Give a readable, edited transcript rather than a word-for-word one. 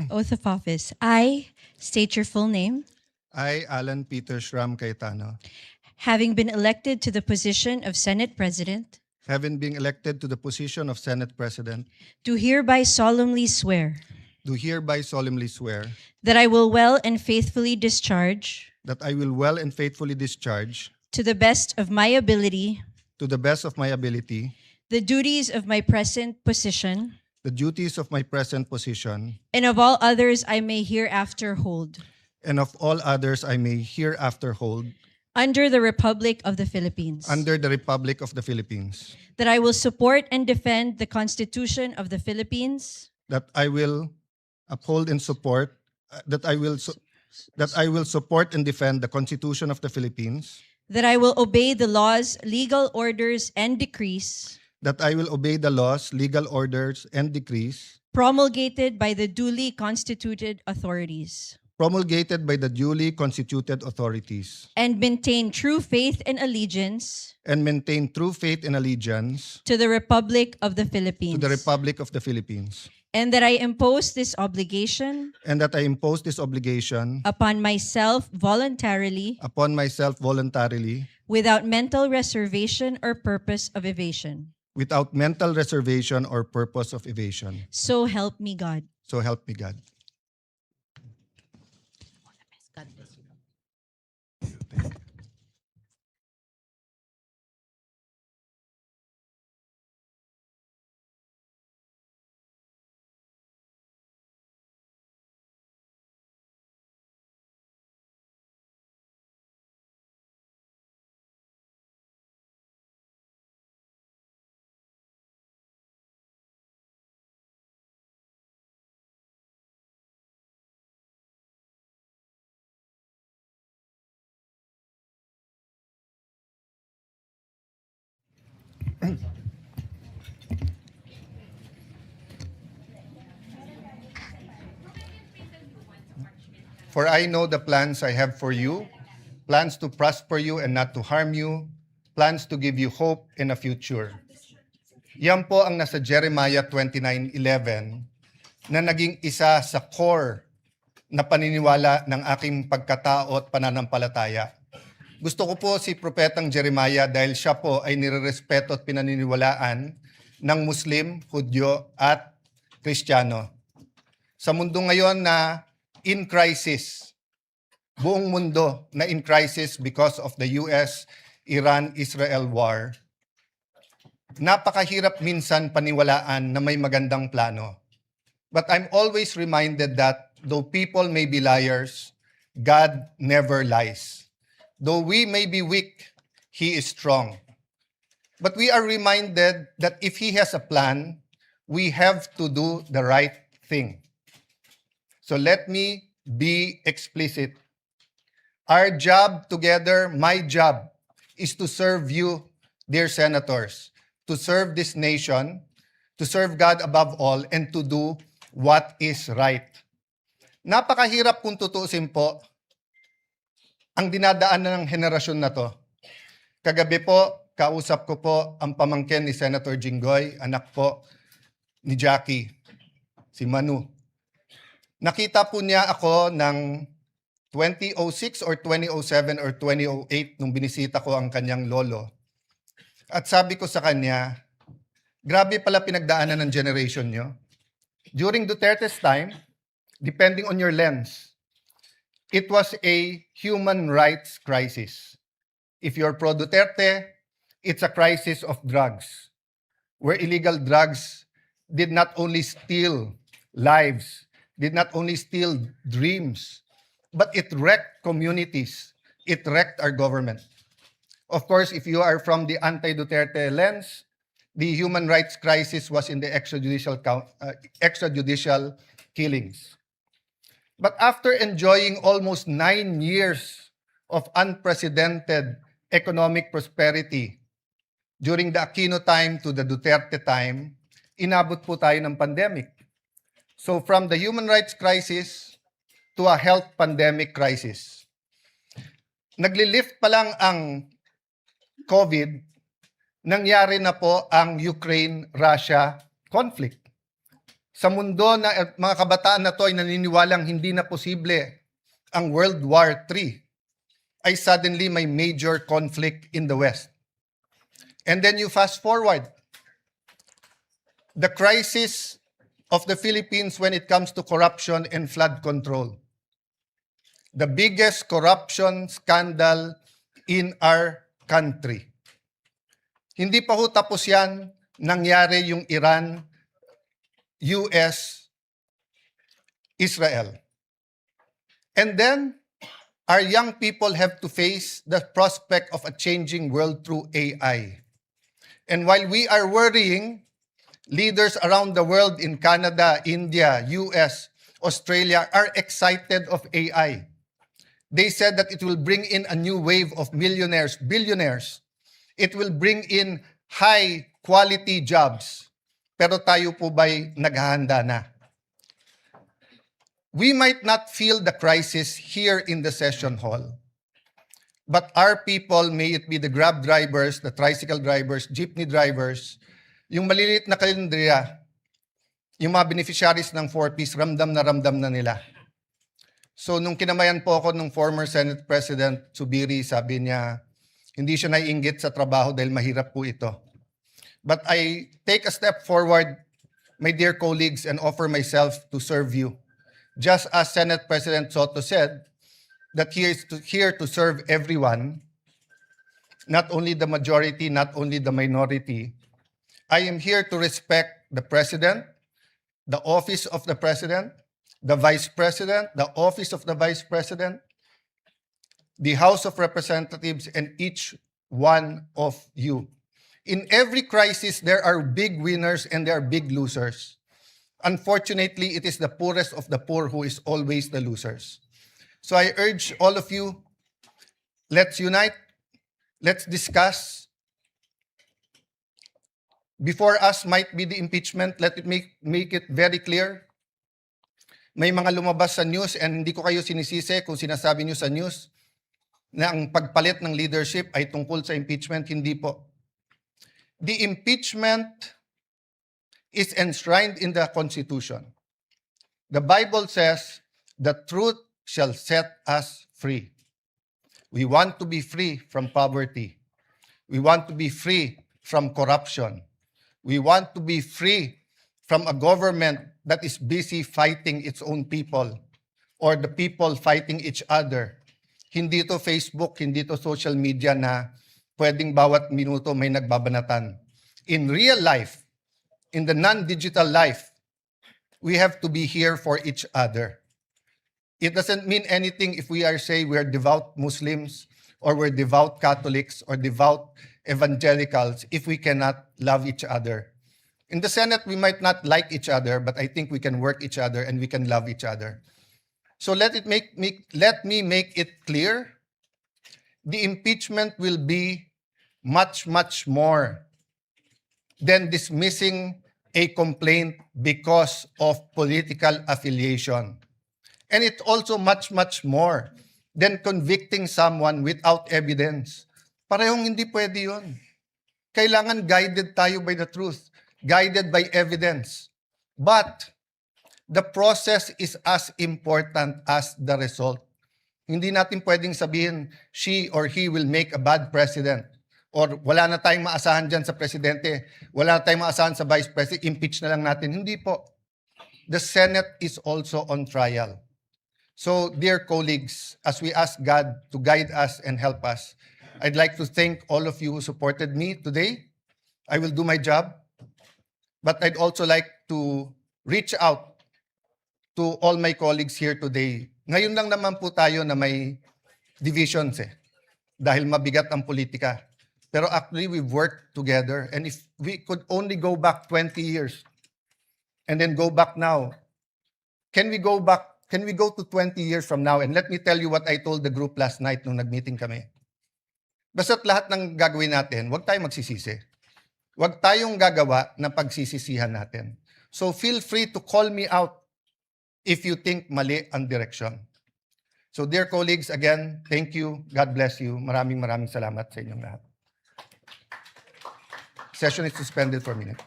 Oath of office. I state your full name. I, Alan Peter Schramm Cayetano, Having been elected to the position of Senate President, having been elected to the position of Senate President, do hereby solemnly swear do hereby solemnly swear that I will well and faithfully discharge, that I will well and faithfully discharge, to the best of my ability, to the best of my ability, the duties of my present position the duties of my present position, and of all others I may hereafter hold, and of all others I may hereafter hold, under the Republic of the Philippines. under the Republic of the Philippines, That I will support and defend the Constitution of the Philippines, that I will uphold and support, that I will support and defend the Constitution of the Philippines, that I will obey the laws, legal orders, and decrees that I will obey the laws, legal orders, and decrees promulgated by the duly constituted authorities, promulgated by the duly constituted authorities, and maintain true faith and allegiance and maintain true faith and allegiance to the Republic of the Philippines. to the Republic of the Philippines, And that I impose this obligation and that I impose this obligation upon myself voluntarily, upon myself voluntarily, without mental reservation or purpose of evasion. without mental reservation or purpose of evasion. So help me God. So help me God. For I know the plans I have for you, plans to prosper you and not to harm you, plans to give you hope in a future. Yan po ang nasa Jeremiah 29:11 na naging isa sa core na paniniwala ng aking pagkatao at pananampalataya. Gusto ko po si Propetang Jeremiah dahil siya po ay nirerespeto at pinaniniwalaan ng Muslim, Hudyo at Kristiyano. Sa mundo ngayon na in crisis, buong mundo na in crisis because of the US-Iran-Israel war, napakahirap minsan paniwalaan na may magandang plano. But I'm always reminded that though people may be liars, God never lies. Though we may be weak, He is strong. But we are reminded that if He has a plan, we have to do the right thing. So let me be explicit. Our job together, my job, is to serve you, dear senators, to serve this nation, to serve God above all, and to do what is right. Napakahirap kung tutuusin po ang dinadaanan ng henerasyon na to. Kagabi po, kausap ko po ang pamangkin ni Senator Jinggoy, anak po ni Jackie, si Manu. Nakita po niya ako ng 2006 or 2007 or 2008 nung binisita ko ang kanyang lolo. At sabi ko sa kanya, grabe pala pinagdaanan ng generation nyo. During Duterte's time, depending on your lens, it was a human rights crisis. If you're pro-Duterte, it's a crisis of drugs, where illegal drugs did not only steal lives, did not only steal dreams, but it wrecked communities. It wrecked our government. Of course, if you are from the anti-Duterte lens, the human rights crisis was in the extrajudicial killings. But after enjoying almost 9 years of unprecedented economic prosperity during the Aquino time to the Duterte time, inabot po tayo ng pandemic. So from the human rights crisis to a health pandemic crisis. Nagli-lift pa lang ang COVID, nangyari na po ang Ukraine-Russia conflict. Sa mundo na mga kabataan na to ay naniniwalang hindi na posible ang World War III, ay suddenly may major conflict in the West. And then you fast forward. The crisis of the Philippines when it comes to corruption and flood control. The biggest corruption scandal in our country. Hindi pa ho tapos yan, nangyari yung Iran, US, Israel. And then, our young people have to face the prospect of a changing world through AI. And while we are worrying, leaders around the world in Canada, India, US, Australia are excited of AI. They said that it will bring in a new wave of millionaires, billionaires. It will bring in high-quality jobs. Pero tayo po ba'y naghahanda na? We might not feel the crisis here in the session hall. But our people, may it be the Grab drivers, the tricycle drivers, jeepney drivers, yung maliliit na kalendriya, yung mga beneficiaries ng 4Ps, ramdam na nila. So nung kinamayan po ako ng former Senate President Zubiri, sabi niya, hindi siya naiinggit sa trabaho dahil mahirap po ito. But I take a step forward, my dear colleagues, and offer myself to serve you. Just as Senate President Soto said, that he is here to serve everyone, not only the majority, not only the minority. I am here to respect the President, the office of the President, the Vice President, the office of the Vice President, the House of Representatives, and each one of you. In every crisis, there are big winners and there are big losers. Unfortunately, it is the poorest of the poor who is always the losers. So I urge all of you, let's unite, let's discuss. Before us might be the impeachment, let it make it very clear. May mga lumabas sa news and hindi ko kayo sinisisi kung sinasabi niyo sa news na ang pagpalit ng leadership ay tungkol sa impeachment, hindi po. The impeachment is enshrined in the Constitution. The Bible says, the truth shall set us free. We want to be free from poverty. We want to be free from corruption. We want to be free from a government that is busy fighting its own people or the people fighting each other. Hindi to Facebook, hindi to social media na pwedeng bawat minuto may nagbabanatan. In real life, in the non-digital life, we have to be here for each other. It doesn't mean anything if we say we are devout Muslims or we're devout Catholics or devout evangelicals if we cannot love each other. In the Senate, we might not like each other, but I think we can work each other and we can love each other. So let me make it clear. The impeachment will be much, much more than dismissing a complaint because of political affiliation. And it's also much, much more than convicting someone without evidence. Parehong hindi pwede yun. Kailangan guided tayo by the truth, guided by evidence. But the process is as important as the result. Hindi natin pwedeng sabihin, she or he will make a bad president. Or wala na tayong maasahan dyan sa presidente, wala na tayong maasahan sa vice president, impeach na lang natin. Hindi po. The Senate is also on trial. So, dear colleagues, as we ask God to guide us and help us, I'd like to thank all of you who supported me today. I will do my job. But I'd also like to reach out to all my colleagues here today. Ngayon lang naman po tayo na may divisions dahil mabigat ang politika. Pero actually, we've worked together. And if we could only go back 20 years and then go back now, can we go to 20 years from now? And let me tell you what I told the group last night nung nag-meeting kami. Basta't lahat ng gagawin natin, huwag tayong magsisisi. Huwag tayong gagawa na pagsisisihan natin. So feel free to call me out if you think mali ang direction. So dear colleagues, again, thank you. God bless you. Maraming salamat sa inyong lahat. Session is suspended for a minute.